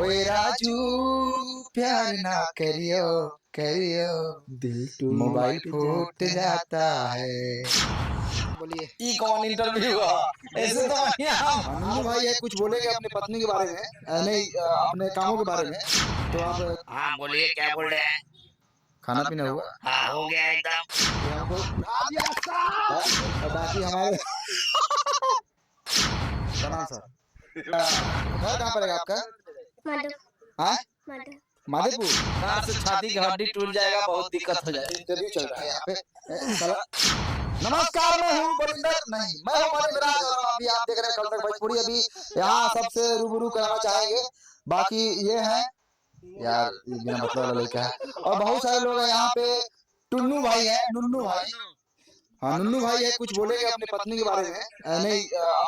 ओए राजू प्यार ना करियो करियो, दिल मोबाइल फूट जाता है। बोलिए, ई कौन इंटरव्यू हुआ? ऐसे तो बढ़िया हम नन्नू भाई है, कुछ बोलेंगे अपने पत्नी के बारे में, नहीं अपने कामों के बारे में। तो आप हाँ बोलिए क्या बोल रहे हैं? खाना पीना हुआ? हाँ हो गया एकदम। ये हमको बाकी हमारे प्रणाम सर। घर कहाँ पड़ेगा आपका? हाँ माधेपुर। कार से छाती की हड्डी टूट जाएगा, बहुत दिक्कत हो जाएगी। इंटरव्यू चल रहा है यहाँ पे। नमस्कार, मैं हूँ बरिंदर, नहीं मैं हूँ मनींद्र राज, और अभी आप देख रहे हैं कल तक भोजपुरी। अभी यहाँ सबसे रूबरू कराना चाहेंगे। बाकी ये है यार, ये बिना मतलब वाला लड़का है, और बहुत सारे लोग हैं यहाँ पे। टुन्नू भाई है, नुन्नू भाई, हाँ नुन्नू भाई है, कुछ बोलेंगे अपने पत्नी के बारे में, नहीं